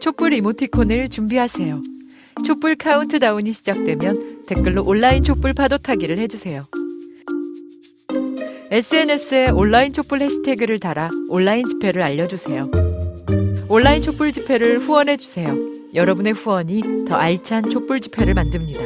촛불 이모티콘을 준비하세요. 촛불 카운트다운이 시작되면 댓글로 온라인 촛불 파도 타기를 해주세요. SNS에 온라인 촛불 해시태그를 달아 온라인 집회를 알려주세요. 온라인 촛불 집회를 후원해주세요. 여러분의 후원이 더 알찬 촛불 집회를 만듭니다.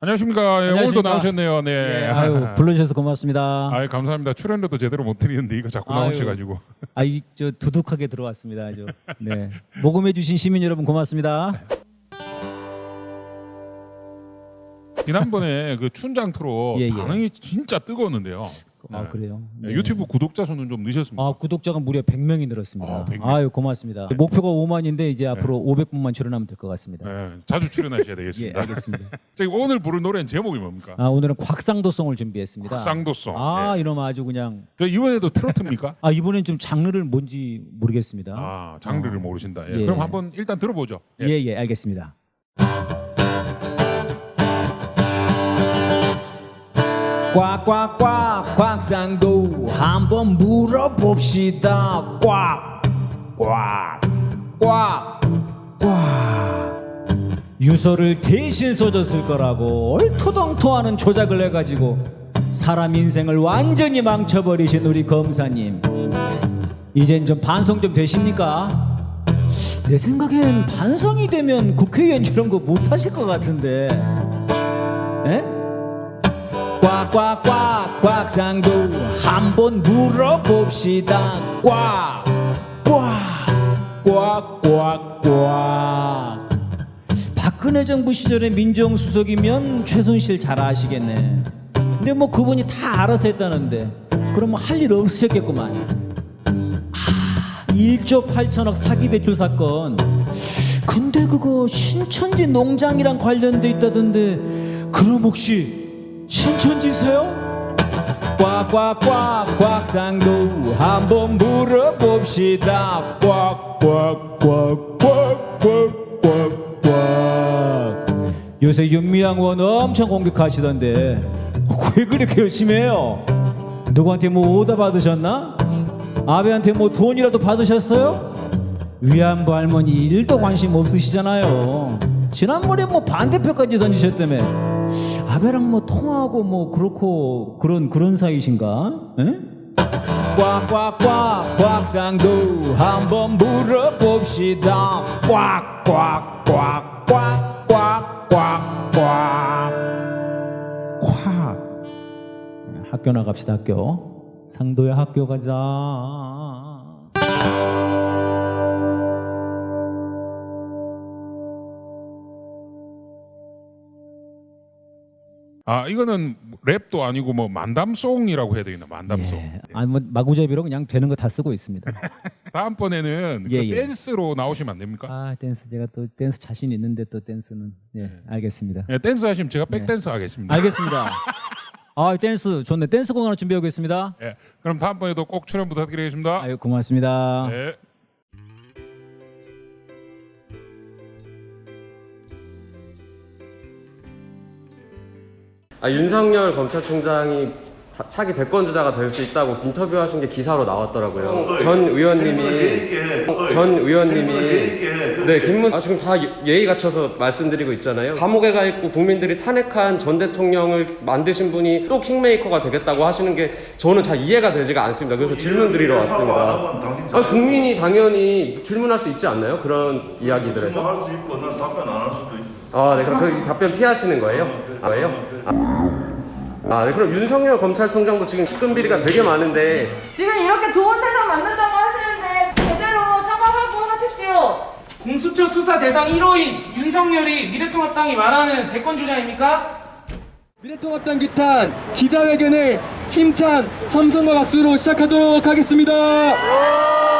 안녕하십니까. 예, 오늘도 나오셨네요. 네. 예, 아유, 불러주셔서 고맙습니다. 아유, 감사합니다. 출연료도 제대로 못 드리는데 이거 자꾸 나오셔가지고. 저 두둑하게 들어왔습니다. 아주. 네. 모금해주신 시민 여러분 고맙습니다. 지난번에 그 춘장 트롯 예, 예. 반응이 진짜 뜨거웠는데요. 아, 그래요? 네. 유튜브 구독자 수는 좀 늦었습니다. 아, 구독자가 무려 100명이 늘었습니다. 100명. 아유, 고맙습니다. 목표가 5만인데 이제 앞으로 500분만 출연하면 될 것 같습니다. 네, 자주 출연하셔야 예, 되겠습니다. 알겠습니다. 저기 오늘 부를 노래는 제목이 뭡니까? 아, 오늘은 곽상도송을 준비했습니다. 곽상도송. 아, 예. 이러면 아주 그냥. 이번에도 트로트입니까? 아, 이번엔 좀 장르를 뭔지 모르겠습니다. 아, 장르를 모르신다. 예. 예. 그럼 한번 일단 들어보죠. 예. 예, 예, 알겠습니다. 꽉꽉꽉 곽상도 한번 물어봅시다. 꽉꽉꽉꽉 유서를 대신 써줬을 거라고 얼토당토하는 조작을 해가지고 사람 인생을 완전히 망쳐버리신 우리 검사님, 이젠 좀 반성 좀 되십니까? 내 생각엔 반성이 되면 국회의원 이런 거 못하실 것 같은데. 에? 꽉꽉꽉 곽상도 한번 물어봅시다. 꽉꽉꽉꽉꽉 박근혜 정부 시절에 민정수석이면 최순실 잘 아시겠네. 근데 뭐 그분이 다 알아서 했다는데 그러면 할 일 없으셨겠구만. 1조 8천억 사기 대출 사건, 근데 그거 신천지 농장이랑 관련돼 있다던데 그럼 혹시 신천지세요? 꽉꽉꽉 곽상도 한번 물어봅시다. 꽉꽉꽉꽉꽉꽉꽉 요새 윤미향 의원 엄청 공격하시던데 왜 그렇게 열심히 해요? 누구한테 뭐 오다 받으셨나? 아베한테 뭐 돈이라도 받으셨어요? 위안부 할머니 1도 관심 없으시잖아요. 지난번에 뭐 반대표까지 던지셨다며. 아베랑 뭐 통화하고 뭐 그렇고 그런 사이신가? 에? 꽉꽉꽉 곽상도 한번 물어봅시다. 꽉꽉꽉꽉꽉꽉꽉 학교 나갑시다. 학교. 상도야 학교 가자. 아, 이거는 랩도 아니고 뭐 만담송이라고 해야 되겠나? 만담송. 예. 아니 뭐 마구잡이로 그냥 되는 거 다 쓰고 있습니다. 다음번에는 예, 그 예. 댄스로 나오시면 안 됩니까? 아, 댄스 제가 또 댄스 자신 있는데 또 댄스는 알겠습니다. 예, 댄스 하시면 제가 백댄서 하겠습니다. 알겠습니다. 아, 댄스 좋네. 댄스곡 하나 준비하고 있습니다. 예, 그럼 다음번에도 꼭 출연 부탁드리겠습니다. 아유, 고맙습니다. 네. 윤석열 검찰총장이 차기 대권 주자가 될 수 있다고 인터뷰하신 게 기사로 나왔더라고요. 전 의원님이 네, 김문 지금 다 예의 갖춰서 말씀드리고 있잖아요. 감옥에 가 있고 국민들이 탄핵한 전 대통령을 만드신 분이 또 킹메이커가 되겠다고 하시는 게 저는 잘 이해가 되지가 않습니다. 그래서 질문 드리러 왔습니다. 국민이 당연히 질문할 수 있지 않나요? 그런 이야기들에서. 질문할 수 있고 난 답변 안 할 수도 있어. 아, 네, 그럼 그 답변 피하시는 거예요? 아, 왜요? 아, 네, 그럼 윤석열 검찰총장도 지금 측근 비리가 되게 많은데 지금 이렇게 좋은 세상 만든다고 하시는데 제대로 사과하고 하십시오. 공수처 수사 대상 1호인 윤석열이 미래통합당이 말하는 대권 주자입니까? 미래통합당 규탄 기자회견을 힘찬 함성과 박수로 시작하도록 하겠습니다.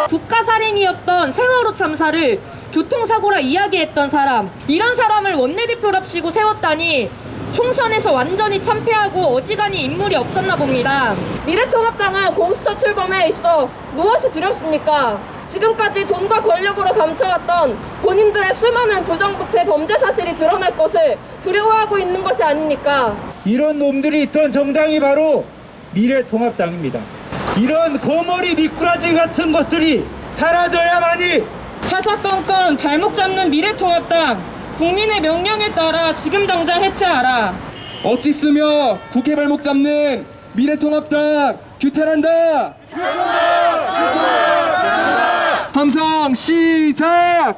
국가살인이었던 세월호 참사를 교통사고라 이야기했던 사람, 이런 사람을 원내대표랍시고 세웠다니 총선에서 완전히 참패하고 어지간히 인물이 없었나 봅니다. 미래통합당은 공수처 출범에 있어 무엇이 두렵습니까? 지금까지 돈과 권력으로 감춰왔던 본인들의 수많은 부정부패 범죄 사실이 드러날 것을 두려워하고 있는 것이 아닙니까? 이런 놈들이 있던 정당이 바로 미래통합당입니다. 이런 거머리 미꾸라지 같은 것들이 사라져야만이 사사건건 발목 잡는 미래통합당, 국민의 명령에 따라 지금 당장 해체하라. 어찌 쓰며 국회 발목 잡는 미래통합당 규탄한다. 함성 시작.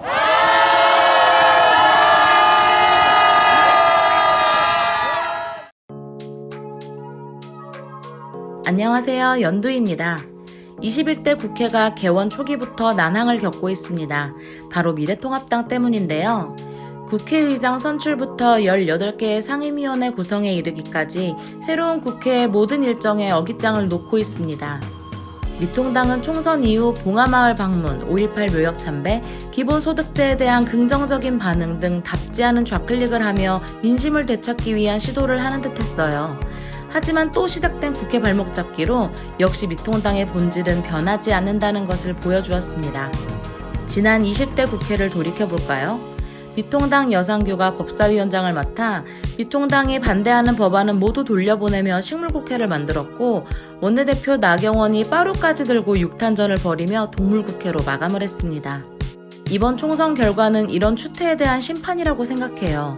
안녕하세요. 연두입니다. 21대 국회가 개원 초기부터 난항을 겪고 있습니다. 바로 미래통합당 때문인데요. 국회의장 선출부터 18개의 상임위원회 구성에 이르기까지 새로운 국회의 모든 일정에 어깃장을 놓고 있습니다. 미통당은 총선 이후 봉하마을 방문, 5.18 묘역 참배, 기본소득제에 대한 긍정적인 반응 등 답지 않은 좌클릭을 하며 민심을 되찾기 위한 시도를 하는 듯 했어요. 하지만 또 시작된 국회 발목 잡기로 역시 미통당의 본질은 변하지 않는다는 것을 보여주었습니다. 지난 20대 국회를 돌이켜볼까요? 미통당 여상규가 법사위원장을 맡아 미통당이 반대하는 법안은 모두 돌려보내며 식물국회를 만들었고, 원내대표 나경원이 빠루까지 들고 6탄전을 벌이며 동물국회로 마감을 했습니다. 이번 총선 결과는 이런 추태에 대한 심판이라고 생각해요.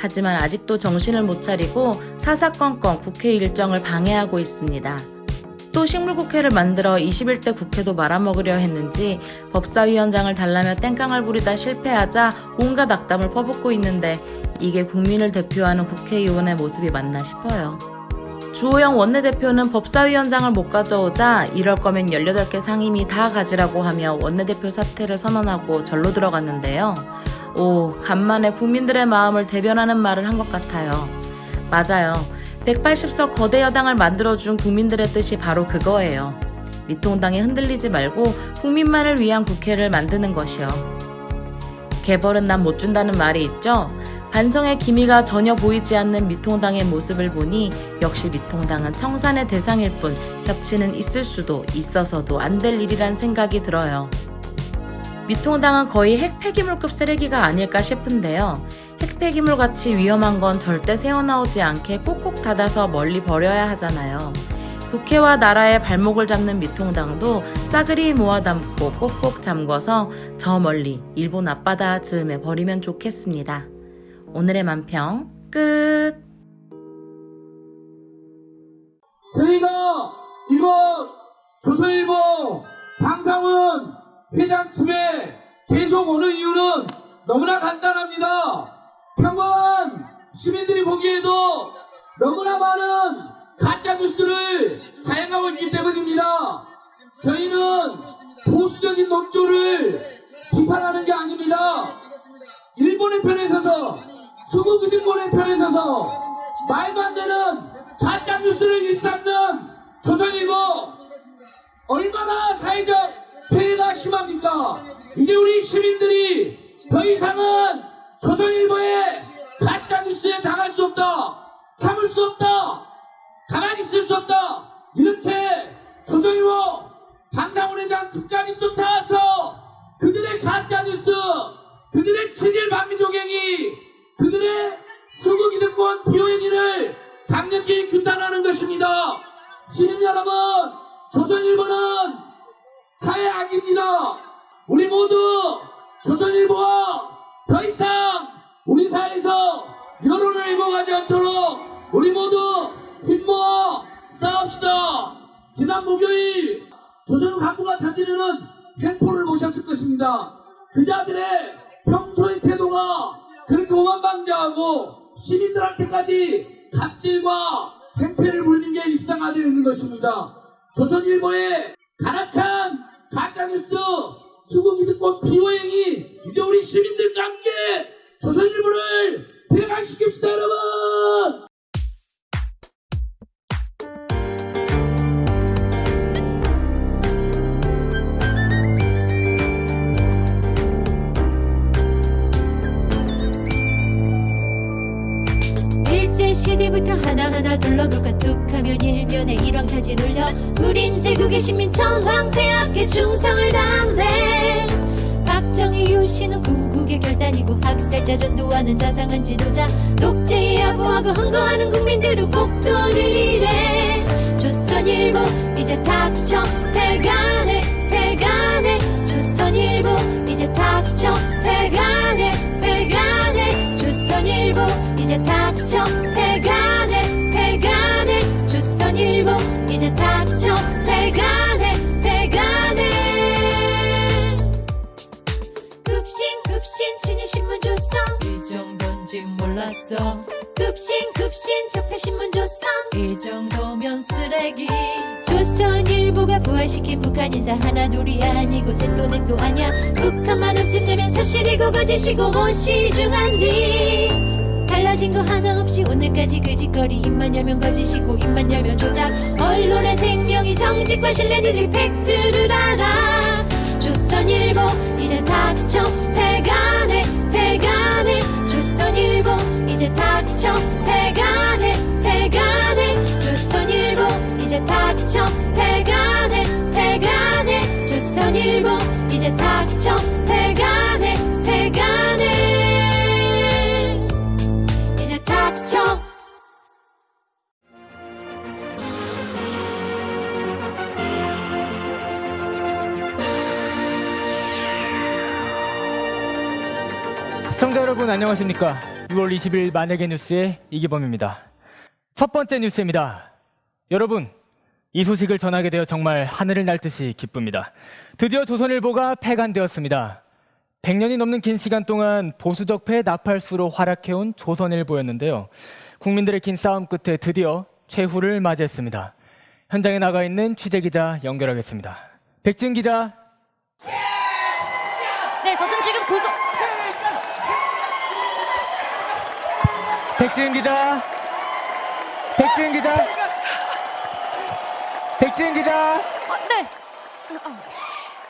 하지만 아직도 정신을 못 차리고 사사건건 국회 일정을 방해하고 있습니다. 또 식물국회를 만들어 21대 국회도 말아먹으려 했는지 법사위원장을 달라며 땡깡을 부리다 실패하자 온갖 악담을 퍼붓고 있는데, 이게 국민을 대표하는 국회의원의 모습이 맞나 싶어요. 주호영 원내대표는 법사위원장을 못 가져오자 이럴 거면 18개 상임위 다 가지라고 하며 원내대표 사퇴를 선언하고 절로 들어갔는데요. 오, 간만에 국민들의 마음을 대변하는 말을 한 것 같아요. 맞아요. 180석 거대 여당을 만들어준 국민들의 뜻이 바로 그거예요. 미통당에 흔들리지 말고 국민만을 위한 국회를 만드는 것이요. 개벌은 남 못 준다는 말이 있죠? 반성의 기미가 전혀 보이지 않는 미통당의 모습을 보니 역시 미통당은 청산의 대상일 뿐 협치는 있을 수도 있어서도 안 될 일이란 생각이 들어요. 미통당은 거의 핵폐기물급 쓰레기가 아닐까 싶은데요. 핵폐기물같이 위험한 건 절대 새어나오지 않게 꼭꼭 닫아서 멀리 버려야 하잖아요. 국회와 나라의 발목을 잡는 미통당도 싸그리 모아 담고 꼭꼭 잠궈서 저 멀리 일본 앞바다 즈음에 버리면 좋겠습니다. 오늘의 만평 끝. 저희가 이번 조선일보 방상훈 회장 집에 계속 오는 이유는 너무나 간단합니다. 평범한 시민들이 보기에도 너무나 많은 가짜뉴스를 자행하고 있기 때문입니다. 저희는 보수적인 논조를 비판하는 게 아닙니다. 일본의 편에 서서, 수구기득권의 편에 서서 말도 안 되는 가짜뉴스를 일삼는 조선일보, 얼마나 사회적 폐해가 심합니까? 이제 우리 시민들이 더 이상은 조선일보의 가짜뉴스에 당할 수 없다, 참을 수 없다, 가만히 있을 수 없다, 이렇게 조선일보 방상훈 회장 집까지 쫓아와서 그들의 가짜뉴스, 그들의 친일 반미조갱이, 그들의 수구기득권 비호행위를 강력히 규탄하는 것입니다. 시민 여러분, 조선일보는 사회 악입니다. 우리 모두 조선일보와 더 이상 우리 사회에서 여론을 왜곡하지 않도록 우리 모두 힘모아 싸웁시다. 지난 목요일 조선 간부가 저지르는 횡포를 보셨을 것입니다. 그자들의 평소의 태도가 그렇게 오만방자하고 시민들한테까지 갑질과 팽팽을 부리는 게 일상화되는 것입니다. 조선일보의 가락한 가짜뉴스 수국이득권 피오행이 이제 우리 시민들과 함께 조선일보를 폐간시킵시다 여러분. 일제 시대부터 하나하나 둘러볼까 뚝하면 일면에 일왕사진 올려 우린 제국의 시민 천황폐하께 충성을 다한대. 박정희 유신은 구국의 결단이고 학살자 전도하는 자상한 지도자 독재에 아부하고 헌거하는 국민들은 복도를 이래. 조선일보 이제 닥쳐 패간해 패간해. 조선일보 이제 닥쳐 패간해 패간해. 조선일보 이제 닥쳐 패간해 패간해. 조선일보 이제 닥쳐 패간해 패간해. 급신 친일신문 줬어. 이 정도인지 몰랐어. 급신 적폐신문 줬어. 이 정도면 쓰레기. 조선일보가 부활시킨 북한 인사 하나둘이 아니고 셋도 넷도 아냐. 북한만 흠집 내면 사실이고 거짓이고 모시중한디. 달라진 거 하나 없이 오늘까지 그 짓거리. 입만 열면 거짓이고 입만 열면 조작. 언론의 생명이 정직과 신뢰들일 팩트를 알아. 조선일보 이제 닥쳐 패간해 패간해. 조선일보 이제 닥쳐 패간해 패간해. 조선일보 이제 닥쳐 패간해 패간해. 조선일보 이제 닥쳐 패간해 패간해. 이제 닥쳐. 시청자 여러분 안녕하십니까. 6월 20일 만약의 뉴스의 이기범입니다. 첫 번째 뉴스입니다. 여러분, 이 소식을 전하게 되어 정말 하늘을 날 듯이 기쁩니다. 드디어 조선일보가 폐간되었습니다. 100년이 넘는 긴 시간 동안 보수적폐 나팔수로 활약해온 조선일보였는데요. 국민들의 긴 싸움 끝에 드디어 최후를 맞이했습니다. 현장에 나가 있는 취재기자 연결하겠습니다. 백지은 기자. 네, 저는 지금 백지은 기자.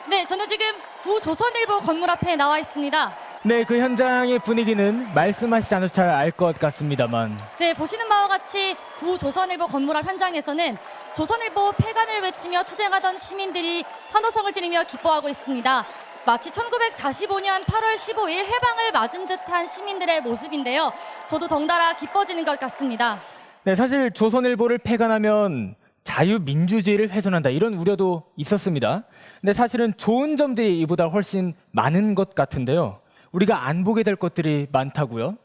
네, 저는 지금 구조선일보 건물 앞에 나와 있습니다. 네, 그 현장의 분위기는 말씀하시지 않아도 잘 알 것 같습니다만. 네, 보시는 바와 같이 구조선일보 건물 앞 현장에서는 조선일보 폐간을 외치며 투쟁하던 시민들이 환호성을 지르며 기뻐하고 있습니다. 마치 1945년 8월 15일 해방을 맞은 듯한 시민들의 모습인데요. 저도 덩달아 기뻐지는 것 같습니다. 네, 사실 조선일보를 폐간하면 자유민주주의를 훼손한다 이런 우려도 있었습니다. 근데 사실은 좋은 점들이 이보다 훨씬 많은 것 같은데요. 우리가 안 보게 될 것들이 많다고요?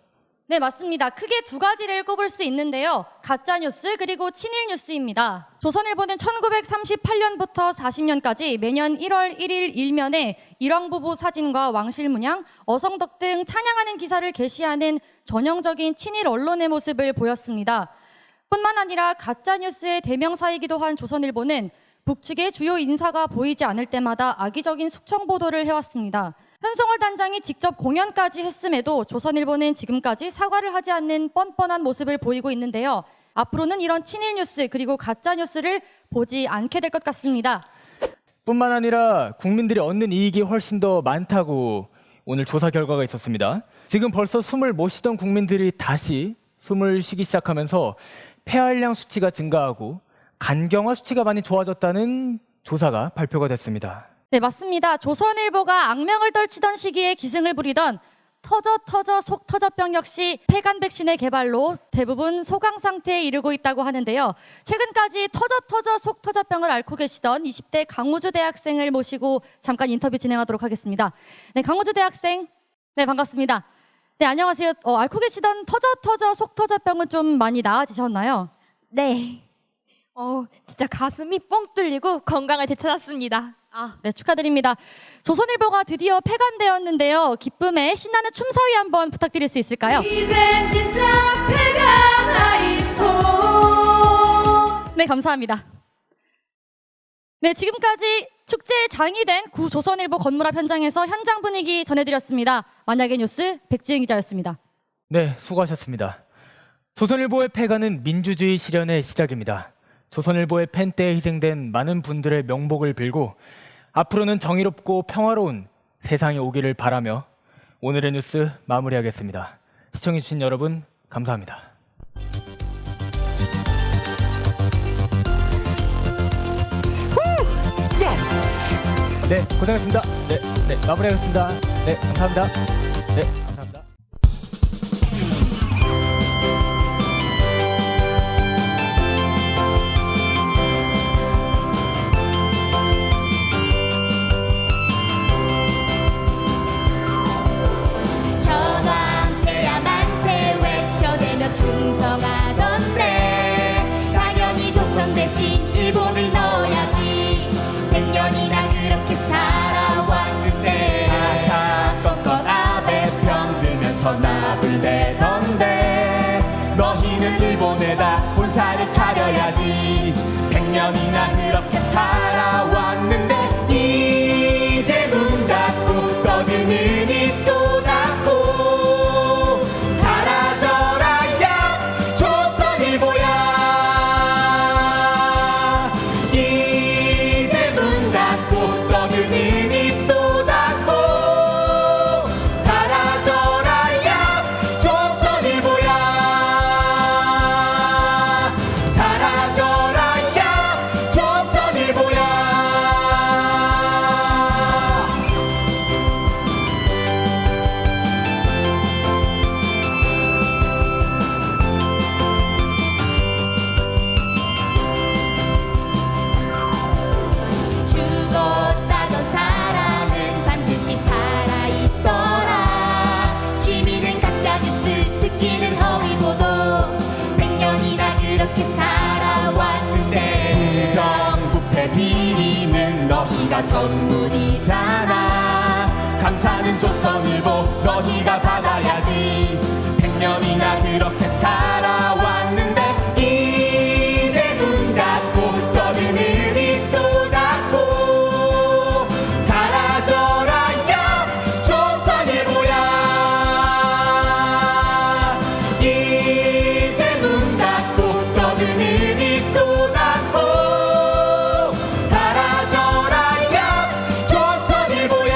네, 맞습니다. 크게 두 가지를 꼽을 수 있는데요. 가짜뉴스 그리고 친일뉴스입니다. 조선일보는 1938년부터 40년까지 매년 1월 1일 일면에 일왕부부 사진과 왕실문양, 어성덕 등 찬양하는 기사를 게시하는 전형적인 친일 언론의 모습을 보였습니다. 뿐만 아니라 가짜뉴스의 대명사이기도 한 조선일보는 북측의 주요 인사가 보이지 않을 때마다 악의적인 숙청 보도를 해왔습니다. 현성월 단장이 직접 공연까지 했음에도 조선일보는 지금까지 사과를 하지 않는 뻔뻔한 모습을 보이고 있는데요. 앞으로는 이런 친일 뉴스 그리고 가짜 뉴스를 보지 않게 될 것 같습니다. 뿐만 아니라 국민들이 얻는 이익이 훨씬 더 많다고 오늘 조사 결과가 있었습니다. 지금 벌써 숨을 못 쉬던 국민들이 다시 숨을 쉬기 시작하면서 폐활량 수치가 증가하고 간경화 수치가 많이 좋아졌다는 조사가 발표가 됐습니다. 네, 맞습니다. 조선일보가 악명을 떨치던 시기에 기승을 부리던 터져 속터져병 역시 폐간 백신의 개발로 대부분 소강 상태에 이르고 있다고 하는데요. 최근까지 터져 속터져병을 앓고 계시던 20대 강우주 대학생을 모시고 잠깐 인터뷰 진행하도록 하겠습니다. 네, 강우주 대학생. 네, 반갑습니다. 네, 안녕하세요. 앓고 계시던 터져 속터져병은 좀 많이 나아지셨나요? 네. 진짜 가슴이 뻥 뚫리고 건강을 되찾았습니다. 네, 축하드립니다. 조선일보가 드디어 폐간되었는데요. 기쁨에 신나는 춤사위 한번 부탁드릴 수 있을까요? 이젠 진짜 폐간하이소. 네, 감사합니다. 네, 지금까지 축제의 장이 된 구 조선일보 건물 앞 현장에서 현장 분위기 전해드렸습니다. 만약의 뉴스 백지은 기자였습니다. 네, 수고하셨습니다. 조선일보의 폐가는 민주주의 실현의 시작입니다. 조선일보의 펜대에 희생된 많은 분들의 명복을 빌고 앞으로는 정의롭고 평화로운 세상이 오기를 바라며 오늘의 뉴스 마무리하겠습니다. 시청해주신 여러분 감사합니다. 네, 고생했습니다. 네, 마무리하겠습니다. 네, 감사합니다. 네, 감사합니다. 전황태야 만세 외쳐대며 충성하던데 당연히 조선 대신 일본을 넣어야지 100년이나 그렇게 살아왔는데 사사건건 아베 편들면서 납을 내던데 너희는 일본에다 본사를 차려야지 100년이나 그렇게 살아왔는데 이제 문 닫고 떠드는 입도 닫고 사라져라 야 조선일보야 이제 문 닫고 떠드는 입도 닫고 사라져라 야 조선일보야 사라져라 야 조선일보야 죽었다던 사람은 반드시 살아있더라 취미는 가짜뉴스 듣기는 허위보도 100년이나 그렇게 살아왔는데 정부패 비리는 너희가 전문이잖아 감사는 조선일보 너희가 받아야지 100년이나 그렇게 살아왔는데 이제 문 닫고 떠드는 입도 닫고 사라져라 야 조선일보야 이제 문 닫고 떠드는 입도 닫고 사라져라 야 조선일보야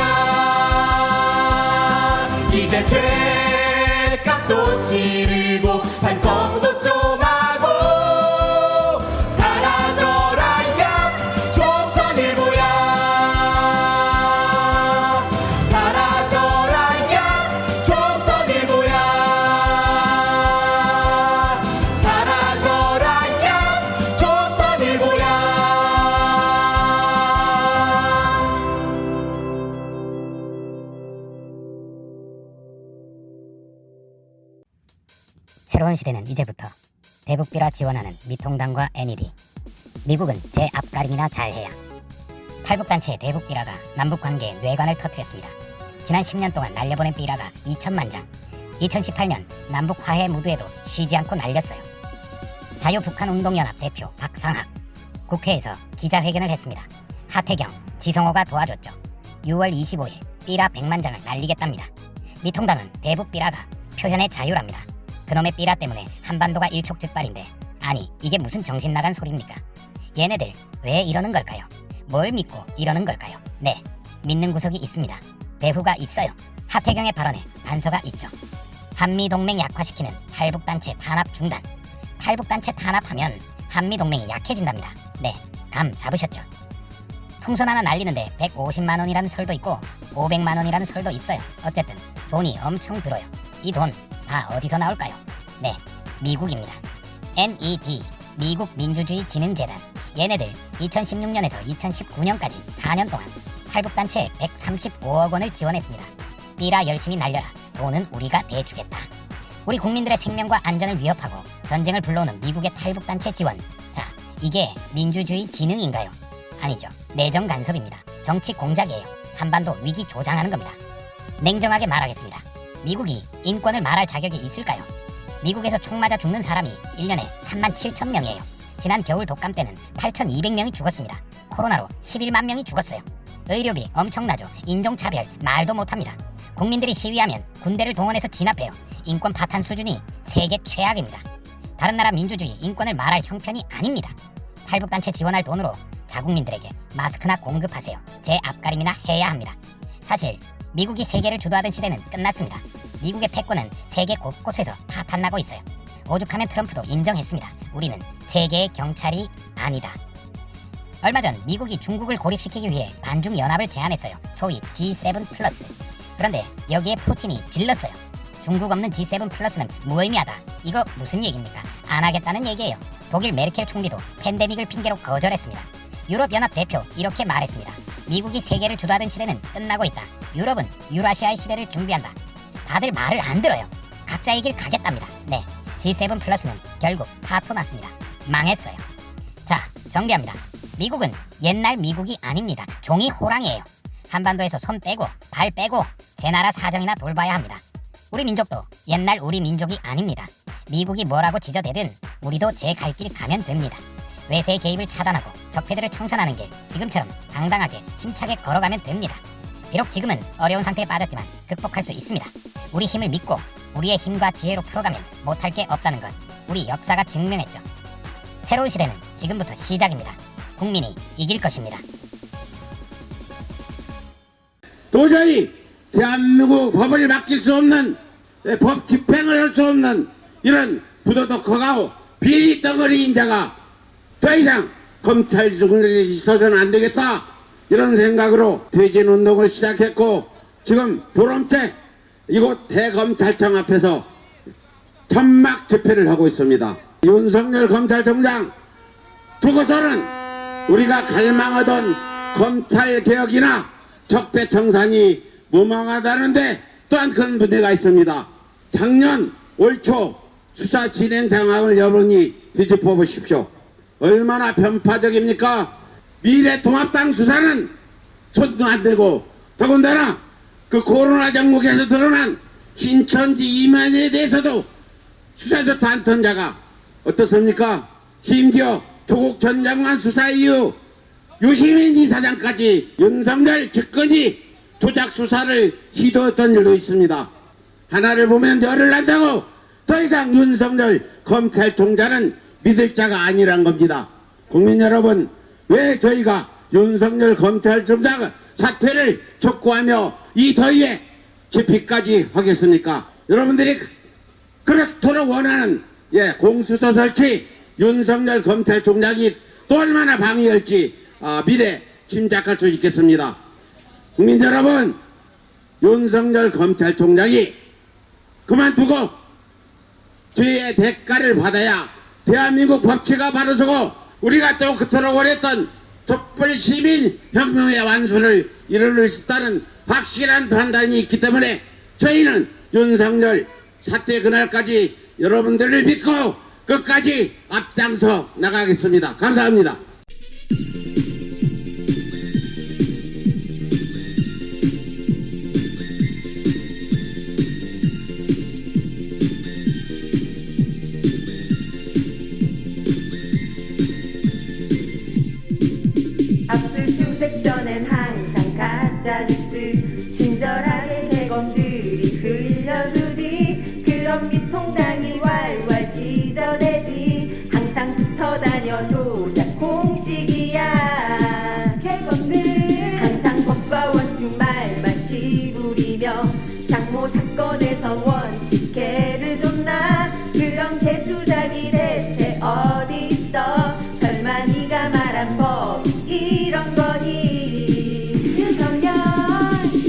이제 죄값도 치르고 반성도 좀 하고 사라져라 야 조선일보야 사라져라 야 조선일보야 사라져라 야 조선일보야 새로운 시대는 이제부터 대북비라 지원하는 미통당과 NED 미국은 제 앞가림이나 잘해야 탈북단체의 대북비라가 남북관계에 뇌관을 터뜨렸습니다. 지난 10년 동안 날려보낸 비라가 2천만 장 2018년 남북화해 무드에도 쉬지 않고 날렸어요. 자유북한운동연합 대표 박상학 국회에서 기자회견을 했습니다. 하태경, 지성호가 도와줬죠. 6월 25일 삐라 100만 장을 날리겠답니다. 미통당은 대북 삐라가 표현의 자유랍니다. 그놈의 삐라 때문에 한반도가 일촉즉발인데 아니 이게 무슨 정신 나간 소리입니까? 얘네들 왜 이러는 걸까요? 뭘 믿고 이러는 걸까요? 네, 믿는 구석이 있습니다. 배후가 있어요. 하태경의 발언에 단서가 있죠. 한미동맹 약화시키는 탈북단체 탄압 중단. 탈북단체 탄압하면 한미동맹이 약해진답니다. 네, 감 잡으셨죠? 풍선 하나 날리는데 150만 원이라는 설도 있고 500만 원이라는 설도 있어요. 어쨌든 돈이 엄청 들어요. 이 돈 다 어디서 나올까요? 네, 미국입니다. NED, 미국 민주주의 진흥재단. 얘네들 2016년에서 2019년까지 4년 동안 탈북단체에 135억 원을 지원했습니다. 삐라 열심히 날려라. 돈은 우리가 대주겠다. 우리 국민들의 생명과 안전을 위협하고 전쟁을 불러오는 미국의 탈북단체 지원. 자, 이게 민주주의 진흥인가요? 아니죠. 내정 간섭입니다. 정치 공작이에요. 한반도 위기 조장하는 겁니다. 냉정하게 말하겠습니다. 미국이 인권을 말할 자격이 있을까요? 미국에서 총 맞아 죽는 사람이 1년에 3만 7천 명이에요. 지난 겨울 독감 때는 8,200명이 죽었습니다. 코로나로 11만 명이 죽었어요. 의료비 엄청나죠. 인종차별 말도 못합니다. 국민들이 시위하면 군대를 동원해서 진압해요. 인권 파탄 수준이 세계 최악입니다. 다른 나라 민주주의 인권을 말할 형편이 아닙니다. 탈북단체 지원할 돈으로 자국민들에게 마스크나 공급하세요. 제 앞가림이나 해야 합니다. 사실 미국이 세계를 주도하던 시대는 끝났습니다. 미국의 패권은 세계 곳곳에서 파탄나고 있어요. 오죽하면 트럼프도 인정했습니다. 우리는 세계의 경찰이 아니다. 얼마 전 미국이 중국을 고립시키기 위해 반중연합을 제안했어요. 소위 G7 플러스. 그런데 여기에 푸틴이 질렀어요. 중국 없는 G7 플러스는 무의미하다. 이거 무슨 얘기입니까? 안 하겠다는 얘기예요. 독일 메르켈 총리도 팬데믹을 핑계로 거절했습니다. 유럽연합 대표 이렇게 말했습니다. 미국이 세계를 주도하던 시대는 끝나고 있다. 유럽은 유라시아의 시대를 준비한다. 다들 말을 안 들어요. 각자의 길 가겠답니다. 네, G7 플러스는 결국 파토났습니다. 망했어요. 자, 정리합니다. 미국은 옛날 미국이 아닙니다. 종이 호랑이에요. 한반도에서 손 떼고 발 빼고 제 나라 사정이나 돌봐야 합니다. 우리 민족도 옛날 우리 민족이 아닙니다. 미국이 뭐라고 지저대든 우리도 제 갈 길 가면 됩니다. 외세의 개입을 차단하고 적폐들을 청산하는 게 지금처럼 당당하게 힘차게 걸어가면 됩니다. 비록 지금은 어려운 상태에 빠졌지만 극복할 수 있습니다. 우리 힘을 믿고 우리의 힘과 지혜로 풀어가면 못할 게 없다는 건 우리 역사가 증명했죠. 새로운 시대는 지금부터 시작입니다. 국민이 이길 것입니다. 도저히 대한민국 법을 맡길 수 없는, 법 집행을 할 수 없는 이런 부도덕하고 비리 덩어리인 자가 더 이상 검찰 중에 있어서는 안 되겠다, 이런 생각으로 퇴진운동을 시작했고, 지금 보름째 이곳 대검찰청 앞에서 천막 집회를 하고 있습니다. 윤석열 검찰총장 두고서는 우리가 갈망하던 검찰개혁이나 적폐청산이 무망하다는데 또한 큰 문제가 있습니다. 작년 올 초 수사 진행 상황을 여러분이 뒤집어 보십시오. 얼마나 편파적입니까? 미래통합당 수사는 손도 안 들고, 더군다나 그 코로나 정국에서 드러난 신천지 이면에 대해서도 수사조차 않던 자가 어떻습니까? 심지어 조국 전 장관 수사 이후 유시민 이사장까지 윤석열 측근이 조작 수사를 시도했던 일도 있습니다. 하나를 보면 열을 난다고 더 이상 윤석열 검찰총장은 믿을 자가 아니란 겁니다. 국민 여러분, 왜 저희가 윤석열 검찰총장 사퇴를 촉구하며 이 더위에 집회까지 하겠습니까? 여러분들이 그렇도록 원하는 공수처 설치, 윤석열 검찰총장이 또 얼마나 방해할지 미래 짐작할 수 있겠습니다. 국민 여러분, 윤석열 검찰총장이 그만두고 죄의 대가를 받아야 대한민국 법치가 바로서고 우리가 또 그토록 원했던 촛불 시민 혁명의 완수를 이룰 수 있다는 확실한 판단이 있기 때문에 저희는 윤석열 사퇴 그날까지 여러분들을 믿고 끝까지 앞장서 나가겠습니다. 감사합니다. 압수수색전엔 항상 가짜뉴스 친절하게 대검들이 흘려주지. 그런 미통당이 왈왈 찢어대지. 항상 붙어다녀 조작 공식이야. 개검들 항상 법과 원칙 말만 시부리며 장모 사건에서 원칙해를 줬나. 그런 개수작이 대체 어디 있어. 설마 네가 말한 법 이런 거니. 윤석열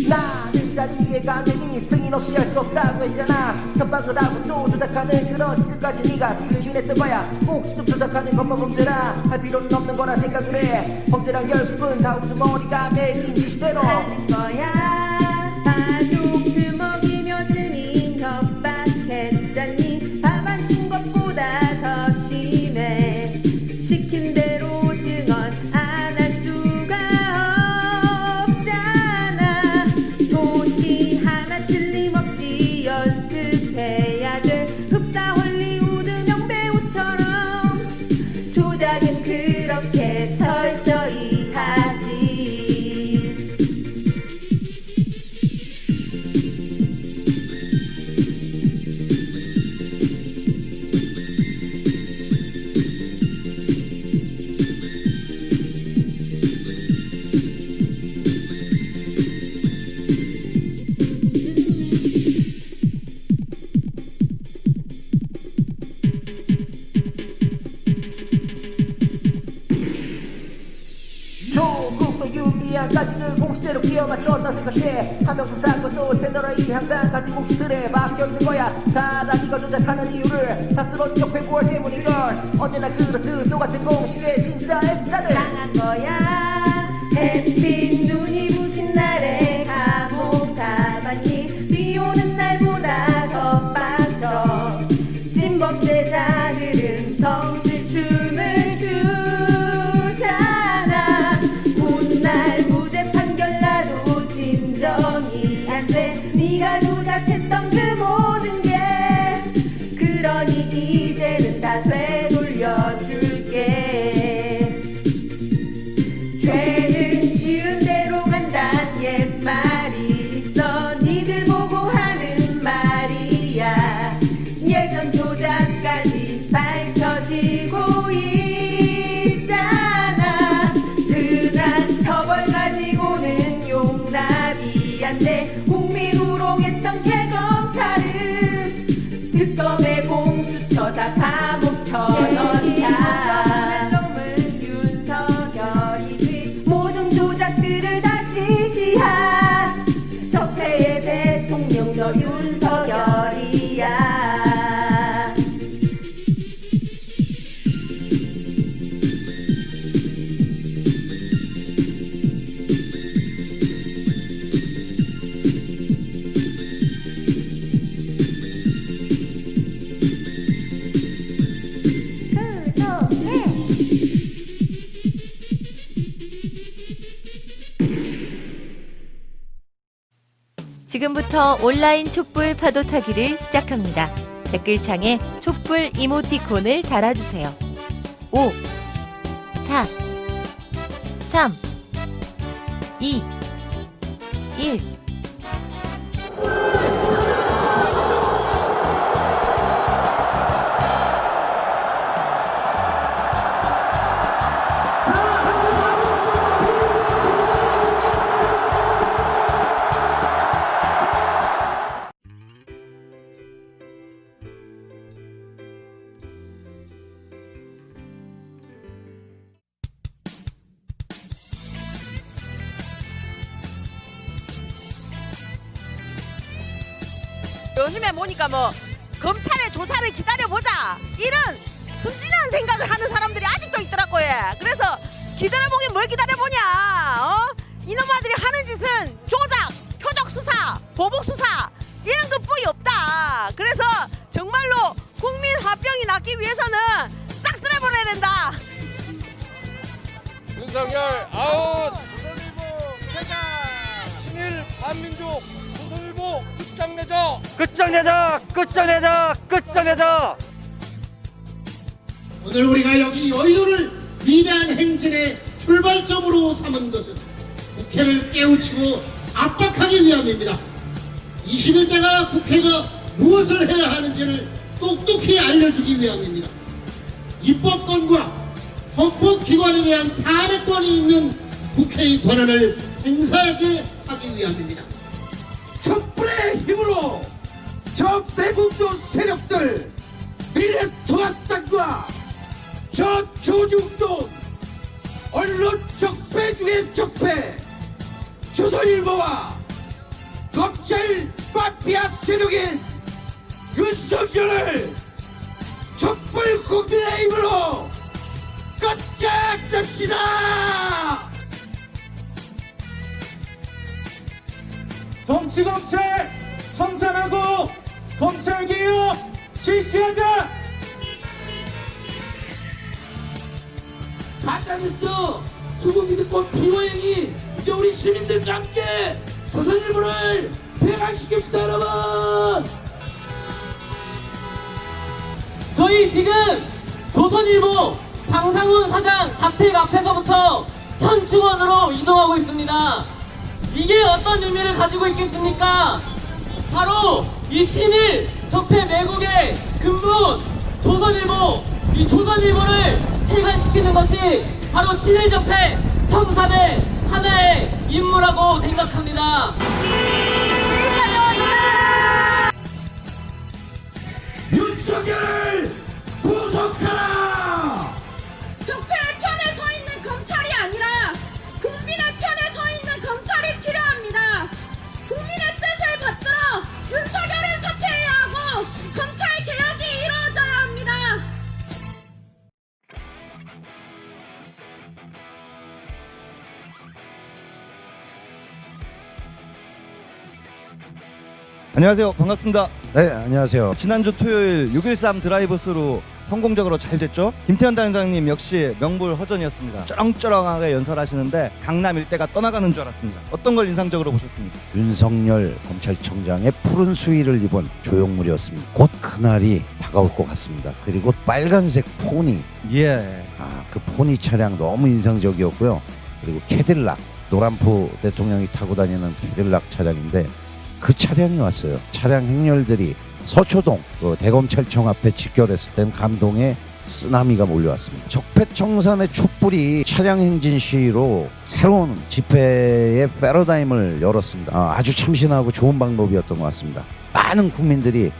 나는 자리에 가더니 승인 없이 할 수 없다고 했잖아. 협박을 하고 또 조작하는 그런 짓까지 네가 승인했을 거야. 혹시 좀 조작하는 것만 범죄라 할 필요는 없는 거라 생각을 해. 범죄랑 결국은 다 우두머리가 내린 짓대로 하는 거야. 가족 먹이며 증인 협박했잖니. 밥 안 준 것보다 더 심해. 시킨 대로 증언 안 할 수가 없잖아. 도시 하나 틀림없이 연습해야 돼. 흡사 헐리우드 명배우처럼 조작 시간까지는 공식대로 끼워 맞췄다 생각해 하면서 쌓고 또 채널의 향상까지 공식들에 맡겨있는 거야 사람이 거 조작하는 이유를 스스로 지적해볼 때문인걸 언제나 그렇듯 똑같은 공식에 진짜 X자들 당한 거야 햇빛 눈이 부신 날에 감옥 가봤니 비 오는 날보다 더 빡쳐 찐범죄자들은 성실춤을 추잖아 훗날 무죄 판결 나도 진정이 안돼 네가 조작했던 그 모든 게 그러니 이제는 다 되돌려줄게 죄는 지은 대로 간단 옛말이 있어 니들 보고 하는 말이야 예전 조작까지 밝혀지고 있잖아 흔한 처벌 가지고는 용납이 안돼 국민 우롱했던 개검찰은 특검에 공수처 다 감옥 쳐넣자 놈은 윤석열이지 모든 조작들을 다 지시한 적폐의 대통령 너 윤석열이야 지금부터 온라인 촛불 파도 타기를 시작합니다. 댓글창에 촛불 이모티콘을 달아주세요. 5, 4, 3, 2, 1. 요즘에 보니까 뭐 검찰의 조사를 기다려보자 이런 순진한 생각을 하는 사람들이 아직도 있더라고요. 그래서 기다려보긴 뭘 기다려보냐 이놈아들이 하는 짓은 조작, 표적 수사, 보복 수사 이런 것뿐이 없다. 그래서 정말로 국민 화병이 낫기 위해서는 싹 쓸어버려야 된다. 윤석열 아웃! 조선일보 퇴장! 친일 반민족 조선일보 끝장내자! 끝장내자! 끝장내자! 끝장내자! 오늘 우리가 여기 여의도를 위대한 행진의 출발점으로 삼은 것은 국회를 깨우치고 압박하기 위함입니다. 21대가 국회가 무엇을 해야 하는지를 똑똑히 알려주기 위함입니다. 입법권과 헌법기관에 대한 탄핵권이 있는 국회의 권한을 행사하게 하기 위함입니다. 촛불의 힘으로 저 배국도 세력들 미래통합당과 저 조중동 언론 적폐 중의 적폐 조선일보와 검찰 마피아 세력인 윤석열을 촛불 국민의 힘으로 끝장냅시다. 정치검찰 청산하고 검찰개혁 실시하자. 가짜뉴스 수국이득권 비호행이 이제 우리 시민들과 함께 조선일보를 폐강시킵시다. 여러분 저희 지금 조선일보 방상훈 사장 자택 앞에서부터 현충원으로 이동하고 있습니다. 이게 어떤 의미를 가지고 있겠습니까? 바로 이 친일 적폐 매국의 근본 조선일보, 이 조선일보를 폐간시키는 것이 바로 친일 적폐 청산의 하나의 임무라고 생각합니다. 윤석열을 구속하라. 적폐의 편에 서 있는 검찰이 아니라 국민의 편에 서 있는 안녕하세요. 반갑습니다. 네, 안녕하세요. 지난주 토요일 6.13 드라이브스루 성공적으로 잘 됐죠? 김태현 단장님 역시 명불허전이었습니다. 쩌렁쩌렁하게 연설하시는데 강남 일대가 떠나가는 줄 알았습니다. 어떤 걸 인상적으로 보셨습니까? 윤석열 검찰총장의 푸른 수의를 입은 조형물이었습니다. 곧 그날이 다가올 것 같습니다. 그리고 빨간색 포니, 그 포니 차량 너무 인상적이었고요. 그리고 캐딜락, 노란포 대통령이 타고 다니는 캐딜락 차량인데 그 차량이 왔어요. 차량 행렬들이 서초동 대검찰청 앞에 직결했을 땐 감동의 쓰나미가 몰려왔습니다. 적폐청산의 촛불이 차량 행진 시위로 새로운 집회의 패러다임을 열었습니다. 아주 참신하고 좋은 방법이었던 것 같습니다. 많은 국민들이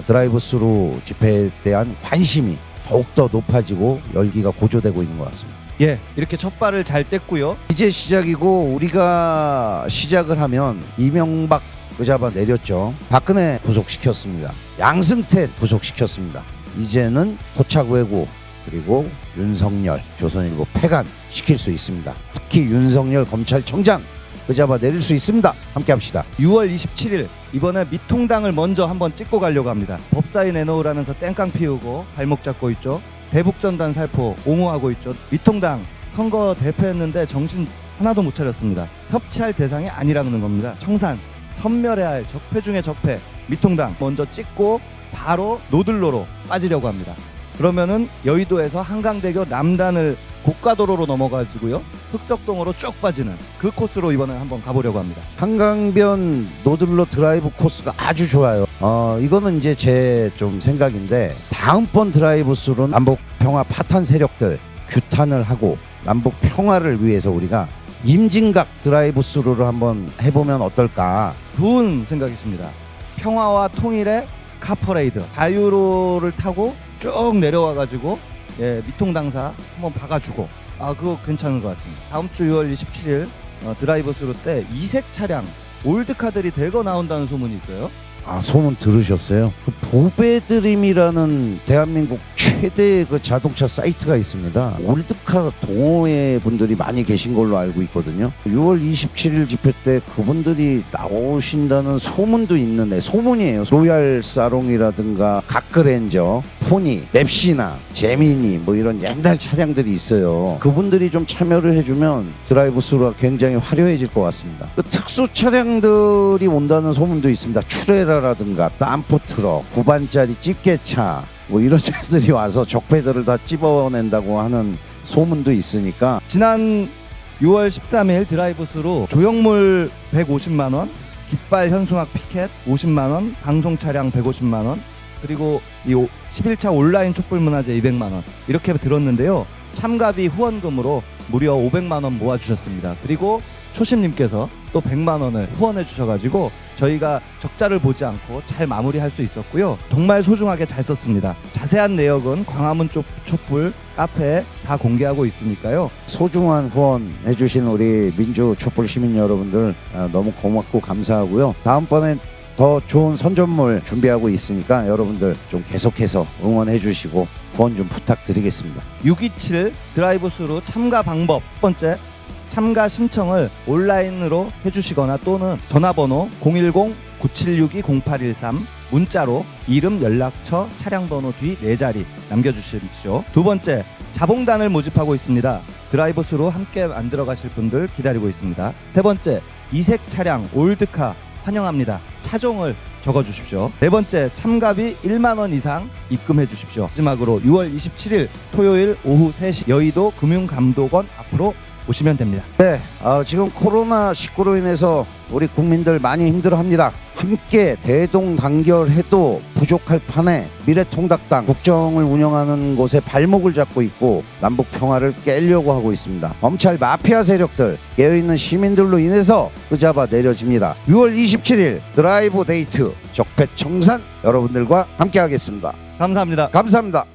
드라이브 스루 집회에 대한 관심이 더욱더 높아지고 열기가 고조되고 있는 것 같습니다. 예, 이렇게 첫 발을 잘 뗐고요. 이제 시작이고 우리가 시작을 하면 이명박 잡아 내렸죠. 박근혜 구속시켰습니다. 양승태 구속시켰습니다. 이제는 토착외구 그리고 윤석열 조선일보 폐간 시킬 수 있습니다. 특히 윤석열 검찰총장 잡아 내릴 수 있습니다. 함께 합시다. 6월 27일 이번에 미통당을 먼저 한번 찍고 가려고 합니다. 법사위 내놓으라면서 땡깡 피우고 발목 잡고 있죠. 대북전단 살포 옹호하고 있죠. 미통당 선거 대표했는데 정신 하나도 못 차렸습니다. 협치할 대상이 아니라는 겁니다. 청산 선멸해야 할 적폐 중에 적폐 미통당 먼저 찍고 바로 노들로로 빠지려고 합니다. 그러면은 여의도에서 한강대교 남단을 고가도로로 넘어가지고요 흑석동으로 쭉 빠지는 그 코스로 이번에 한번 가보려고 합니다. 한강변 노들로 드라이브 코스가 아주 좋아요. 이거는 이제 제 좀 생각인데 다음번 드라이브 스루는 남북 평화 파탄 세력들 규탄을 하고 남북 평화를 위해서 우리가 임진각 드라이브 스루를 한번 해보면 어떨까? 좋은 생각이십니다. 평화와 통일의 카퍼레이드 자유로를 타고 쭉 내려와가지고 미통당사 한번 박아주고 그거 괜찮은 것 같습니다. 다음 주 6월 27일 드라이브 스루 때 이색 차량 올드카들이 대거 나온다는 소문이 있어요. 소문 들으셨어요? 그 보배드림이라는 대한민국 최대 그 자동차 사이트가 있습니다. 올드카 동호회 분들이 많이 계신 걸로 알고 있거든요. 6월 27일 집회 때 그분들이 나오신다는 소문도 있는데 소문이에요. 로얄 사롱이라든가 가크렌저, 포니, 맵시나, 제미니 뭐 이런 옛날 차량들이 있어요. 그분들이 좀 참여를 해주면 드라이브 스루가 굉장히 화려해질 것 같습니다. 그 특수 차량들이 온다는 소문도 있습니다. 추레라라든가 덤프 트럭, 9반짜리 집게차 뭐 이런 차들이 와서 적폐들을 다 찝어낸다고 하는 소문도 있으니까 지난 6월 13일 드라이브 스루 조형물 150만원, 깃발 현수막 피켓 50만원, 방송 차량 150만원, 그리고 이 11차 온라인 촛불문화제 200만원 이렇게 들었는데요. 참가비 후원금으로 무려 500만원 모아주셨습니다. 그리고 초심님께서 또 100만원을 후원해 주셔가지고 저희가 적자를 보지 않고 잘 마무리할 수 있었고요. 정말 소중하게 잘 썼습니다. 자세한 내역은 광화문 촛불 카페에 다 공개하고 있으니까요. 소중한 후원 해주신 우리 민주 촛불 시민 여러분들 너무 고맙고 감사하고요. 다음번엔 더 좋은 선전물 준비하고 있으니까 여러분들 좀 계속해서 응원해 주시고 후원 좀 부탁드리겠습니다. 627 드라이브 스루 참가 방법 첫 번째, 참가 신청을 온라인으로 해주시거나 또는 전화번호 010-9762-0813 문자로 이름, 연락처, 차량 번호 뒤 4자리 남겨주십시오. 두 번째, 자봉단을 모집하고 있습니다. 드라이브 스루 함께 만들어 가실 분들 기다리고 있습니다. 세 번째, 이색 차량 올드카 환영합니다. 차종을 적어주십시오. 네 번째, 참가비 1만원 이상 입금해 주십시오. 마지막으로 6월 27일 토요일 오후 3시 여의도 금융감독원 앞으로 오시면 됩니다. 네, 지금 코로나19로 인해서 우리 국민들 많이 힘들어합니다. 함께 대동단결해도 부족할 판에 미래통합당 국정을 운영하는 곳에 발목을 잡고 있고 남북 평화를 깨려고 하고 있습니다. 검찰 마피아 세력들, 깨어있는 시민들로 인해서 잡아 내려집니다. 6월 27일 드라이브 데이트 적폐청산 여러분들과 함께 하겠습니다. 감사합니다. 감사합니다.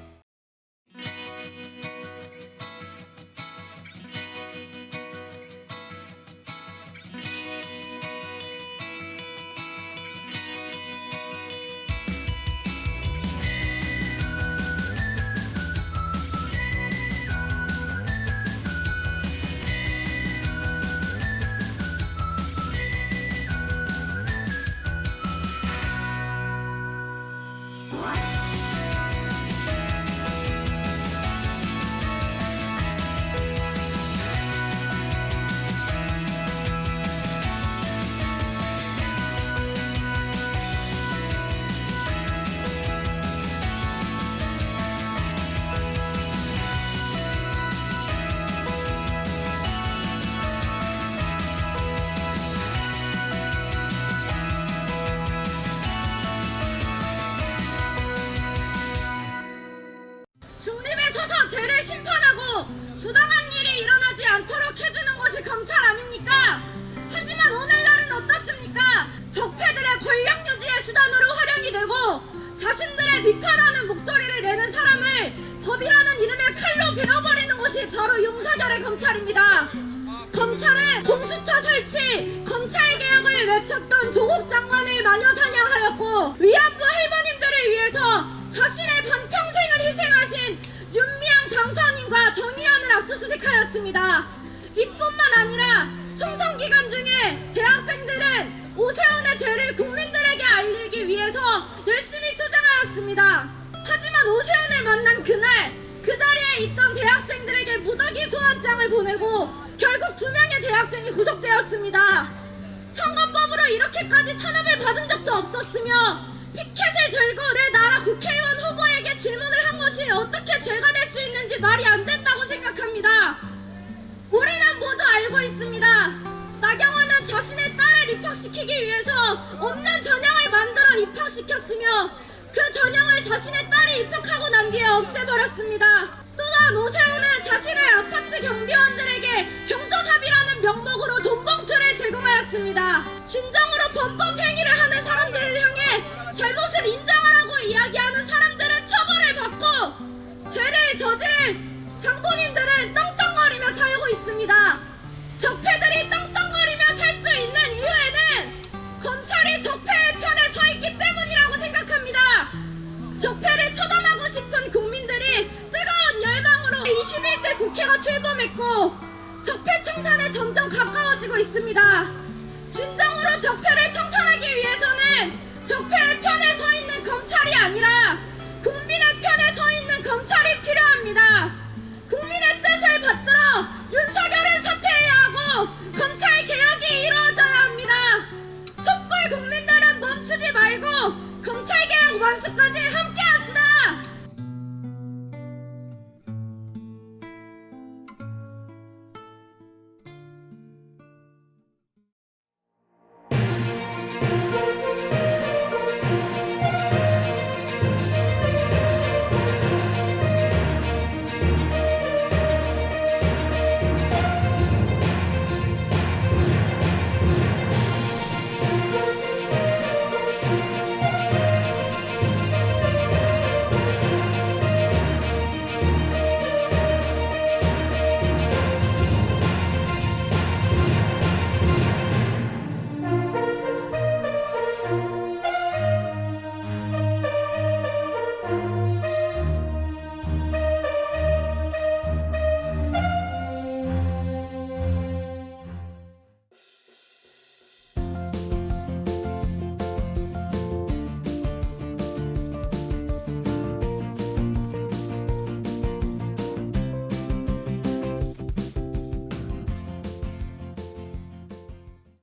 자신들의 비판하는 목소리를 내는 사람을 법이라는 이름의 칼로 베어버리는 것이 바로 윤석열의 검찰입니다. 검찰은 공수처 설치, 검찰개혁을 외쳤던 조국 장관을 마녀사냥하였고 위안부 할머님들을 위해서 자신의 반평생을 희생하신 윤미향 당선인과 정의연을 압수수색하였습니다. 이뿐만 아니라 총선 기간 중에 대학생들은 오세훈의 죄를 국민들에게 알리기 위해서 열심히 투쟁하였습니다. 하지만 오세훈을 만난 그날 그 자리에 있던 대학생들에게 무더기 소환장을 보내고 결국 2명의 대학생이 구속되었습니다. 선거법으로 이렇게까지 탄압을 받은 적도 없었으며 피켓을 들고 내 나라 국회의원 후보에게 질문을 한 것이 어떻게 죄가 될 수 있는지 말이 안 된다고 생각합니다. 우리는 모두 알고 있습니다. 나경원은 자신의 딸을 입학시키기 위해서 없는 전형을 만들어 입학시켰으며 그 전형을 자신의 딸이 입학하고 난 뒤에 없애버렸습니다. 또한 오세훈은 자신의 아파트 경비원들에게 경조사비라는 명목으로 돈봉투를 제공하였습니다. 진정으로 범법 행위를 하는 사람들을 향해 잘못을 인정하라고 이야기하는 사람들은 처벌을 받고 죄를 저지를 장본인들은 떵떵거리며 살고 있습니다. 적폐들이 떵떵거리며 살 수 있는 이유에는 검찰이 적폐의 편에 서 있기 때문이라고 생각합니다. 적폐를 처단하고 싶은 국민들이 뜨거운 열망으로 21대 국회가 출범했고 적폐 청산에 점점 가까워지고 있습니다. 진정으로 적폐를 청산하기 위해서는 적폐의 편에 서 있는 검찰이 아니라 국민의 편에 서 있는 검찰이 필요합니다. 국민의 뜻을 받들어 윤석열은 사퇴해야 하고 검찰 개혁이 이루어져야 합니다. 촛불 국민들은 멈추지 말고 검찰 개혁 완수까지 함께